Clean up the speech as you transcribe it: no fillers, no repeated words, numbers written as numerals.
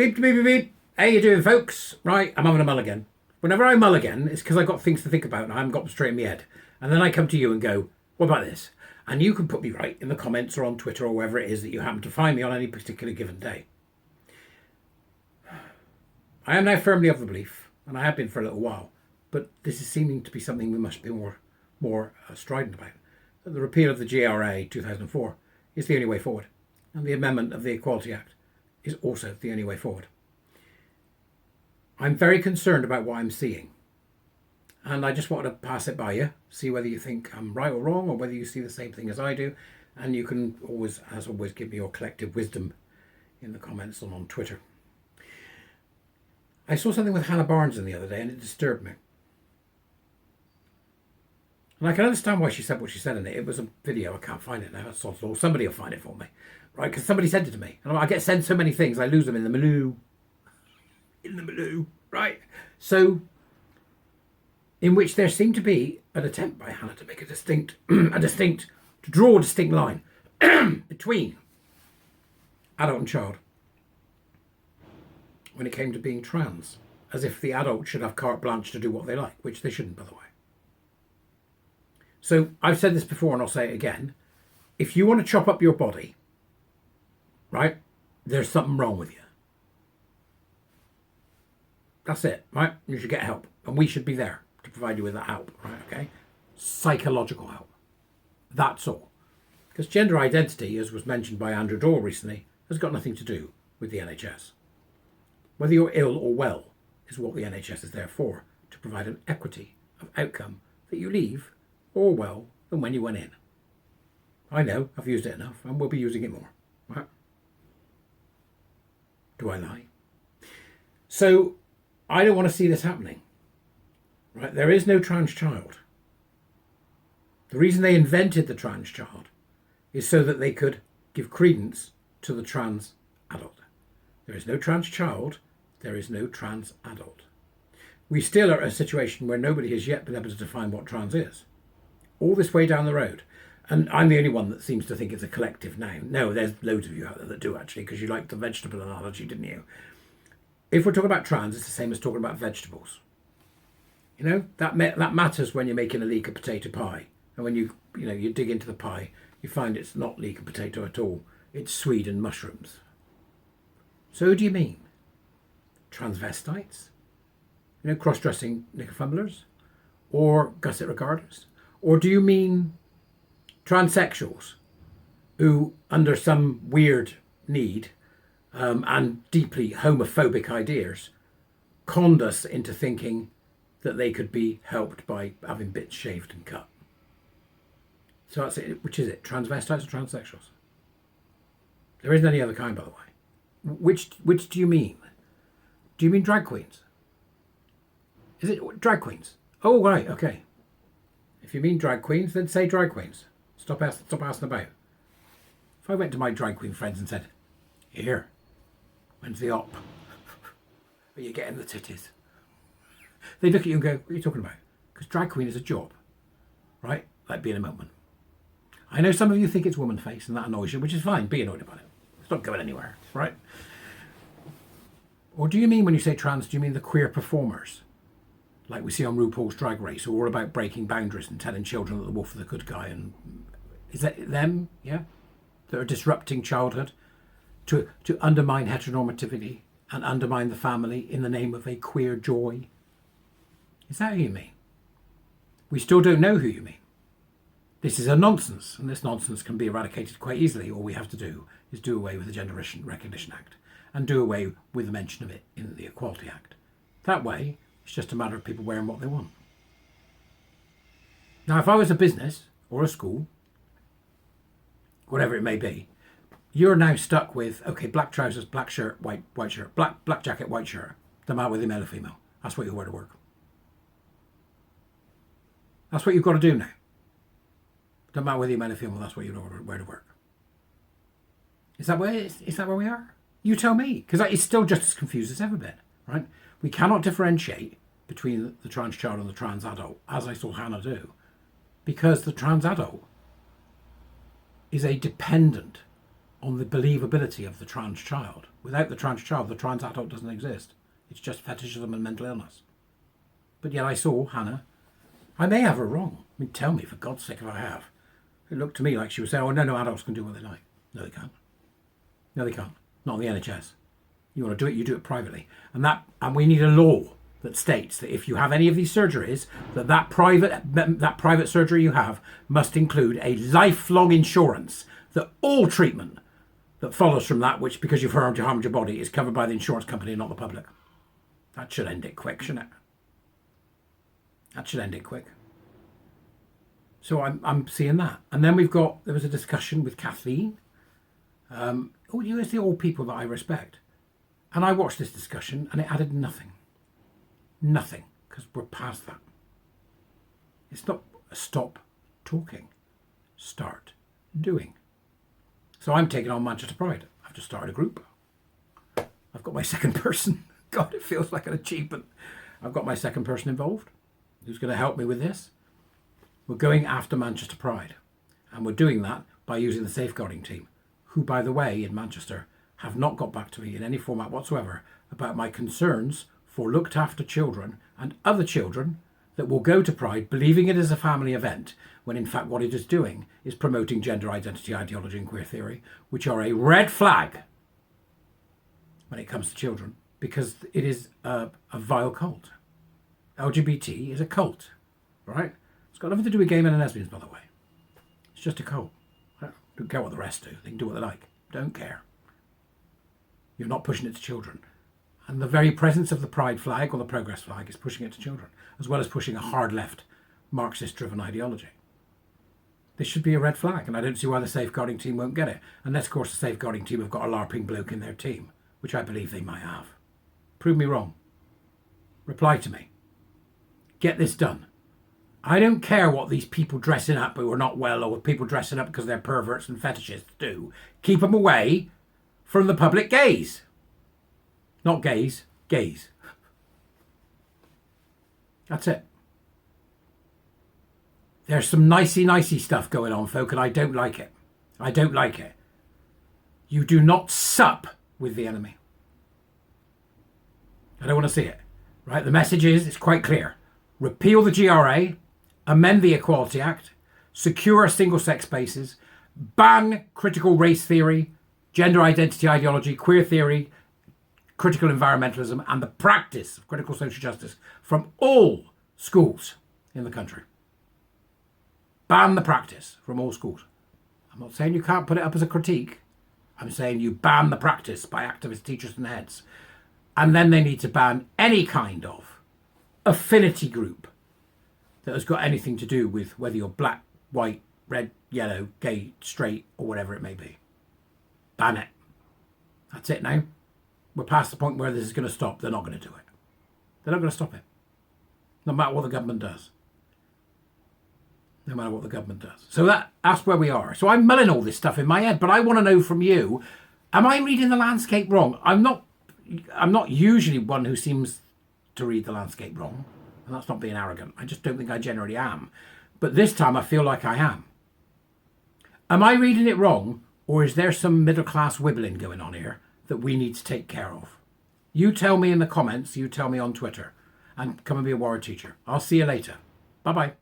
Beep, beep, beep, beep. How you doing, folks? Right, I'm having a mull again. Whenever I mull again, it's because I've got things to think about and I haven't got them straight in my head. And then I come to you and go, what about this? And you can put me right in the comments or on Twitter or wherever it is that you happen to find me on any particular given day. I am now firmly of the belief, and I have been for a little while, but this is seeming to be something we must be more strident about, that the repeal of the GRA 2004 is the only way forward, and the amendment of the Equality Act is also the only way forward. I'm very concerned about what I'm seeing, and I just wanted to pass it by you, see whether you think I'm right or wrong, or whether you see the same thing as I do, and you can always, as always, give me your collective wisdom in the comments and on Twitter. I saw something with Hannah Barnes in the other day, and it disturbed me. And I can understand why she said what she said in it. It was a video. I can't find it now. That's all. Somebody will find it for me. Right? Because somebody sent it to me. And I get sent so many things, I lose them in the milieu. Right? So, in which there seemed to be an attempt by Hannah to make to draw a distinct line between adult and child when it came to being trans. As if the adult should have carte blanche to do what they like, which they shouldn't, by the way. So I've said this before and I'll say it again. If you want to chop up your body, right, there's something wrong with you. That's it, right? You should get help. And we should be there to provide you with that help, right, okay? Psychological help. That's all. Because gender identity, as was mentioned by Andrew Dorr recently, has got nothing to do with the NHS. Whether you're ill or well is what the NHS is there for, to provide an equity of outcome that you leave more well than when you went in. I know, I've used it enough, and we'll be using it more. Right? Do I lie? So, I don't want to see this happening. Right? There is no trans child. The reason they invented the trans child is so that they could give credence to the trans adult. There is no trans child, there is no trans adult. We still are in a situation where nobody has yet been able to define what trans is. All this way down the road. And I'm the only one that seems to think it's a collective noun. No, there's loads of you out there that do, actually, because you liked the vegetable analogy, didn't you? If we're talking about trans, it's the same as talking about vegetables. You know, that matters when you're making a leek of potato pie. And when you dig into the pie, you find it's not leek of potato at all. It's swede and mushrooms. So who do you mean? Transvestites? You know, cross-dressing knickerfumblers? Or gusset regarders? Or do you mean transsexuals who, under some weird need and deeply homophobic ideas, conned us into thinking that they could be helped by having bits shaved and cut? So that's it. Which is it? Transvestites or transsexuals? There isn't any other kind, by the way. Which do you mean? Do you mean drag queens? Is it drag queens? Oh, right, okay. If you mean drag queens, then say drag queens. Stop asking about. If I went to my drag queen friends and said, here, when's the op? Are you getting the titties? They look at you and go, what are you talking about? Because drag queen is a job, right? Like being a milkman. I know some of you think it's woman face and that annoys you, which is fine. Be annoyed about it. It's not going anywhere, right? Or do you mean, when you say trans, do you mean the queer performers? Like we see on RuPaul's Drag Race, who are all about breaking boundaries and telling children that the wolf is the good guy. And is that them? Yeah? That are disrupting childhood to undermine heteronormativity and undermine the family in the name of a queer joy. Is that who you mean? We still don't know who you mean. This is a nonsense, and this nonsense can be eradicated quite easily. All we have to do is do away with the Gender Recognition Act and do away with the mention of it in the Equality Act. That way, it's just a matter of people wearing what they want. Now, if I was a business or a school, whatever it may be, you're now stuck with, okay, black trousers, black shirt, white shirt, black jacket, white shirt. Doesn't matter whether you're male or female. That's what you wear to work. That's what you've got to do now. Doesn't matter whether you're male or female, that's what you wear to work. Is that where we are? You tell me, because it's still just as confused as ever been, right? We cannot differentiate between the trans child and the trans adult, as I saw Hannah do, because the trans adult is a dependent on the believability of the trans child. Without the trans child, the trans adult doesn't exist. It's just fetishism and mental illness. But yet I saw Hannah. I may have her wrong. I mean, tell me, for God's sake, if I have. It looked to me like she was saying, oh, no, adults can do what they like. No, they can't. No, they can't. Not in the NHS. You want to do it, you do it privately. And we need a law that states that if you have any of these surgeries, that private surgery you have must include a lifelong insurance that all treatment that follows from that, which because you've harmed your body, is covered by the insurance company and not the public. That should end it quick, shouldn't it? That should end it quick. So I'm seeing that. And then there was a discussion with Kathleen. It's the old people that I respect. And I watched this discussion and it added nothing. Nothing, because we're past that. It's not a stop talking, start doing. So I'm taking on Manchester Pride. I've just started a group. I've got my second person. God, it feels like an achievement. I've got my second person involved who's going to help me with this. We're going after Manchester Pride. And we're doing that by using the safeguarding team, who, by the way, in Manchester, have not got back to me in any format whatsoever about my concerns for looked after children and other children that will go to Pride believing it is a family event, when in fact what it is doing is promoting gender identity ideology and queer theory, which are a red flag when it comes to children, because it is a vile cult. LGBT is a cult, right? It's got nothing to do with gay men and lesbians, by the way. It's just a cult. I don't care what the rest do. They can do what they like. Don't care. You're not pushing it to children. And the very presence of the pride flag or the progress flag is pushing it to children, as well as pushing a hard left, Marxist-driven ideology. This should be a red flag, and I don't see why the safeguarding team won't get it. Unless, of course, the safeguarding team have got a LARPing bloke in their team, which I believe they might have. Prove me wrong. Reply to me. Get this done. I don't care what these people dressing up who are not well, or people dressing up because they're perverts and fetishists do. Keep them away from the public gaze. Not gaze, gaze. That's it. There's some nicey stuff going on, folk, and I don't like it. I don't like it. You do not sup with the enemy. I don't want to see it. Right? The message is, it's quite clear. Repeal the GRA, amend the Equality Act, secure single-sex spaces, ban critical race theory, gender identity ideology, queer theory, critical environmentalism, and the practice of critical social justice from all schools in the country. Ban the practice from all schools. I'm not saying you can't put it up as a critique. I'm saying you ban the practice by activist teachers and heads. And then they need to ban any kind of affinity group that has got anything to do with whether you're black, white, red, yellow, gay, straight, or whatever it may be. Ban it. That's it now. We're past the point where this is going to stop. They're not going to do it. They're not going to stop it. No matter what the government does. No matter what the government does. So that's where we are. So I'm mulling all this stuff in my head, but I want to know from you, am I reading the landscape wrong? I'm not usually one who seems to read the landscape wrong. And that's not being arrogant. I just don't think I generally am. But this time I feel like I am. Am I reading it wrong? Or is there some middle class wibbling going on here that we need to take care of? You tell me in the comments, you tell me on Twitter, and come and be a warrior teacher. I'll see you later. Bye-bye.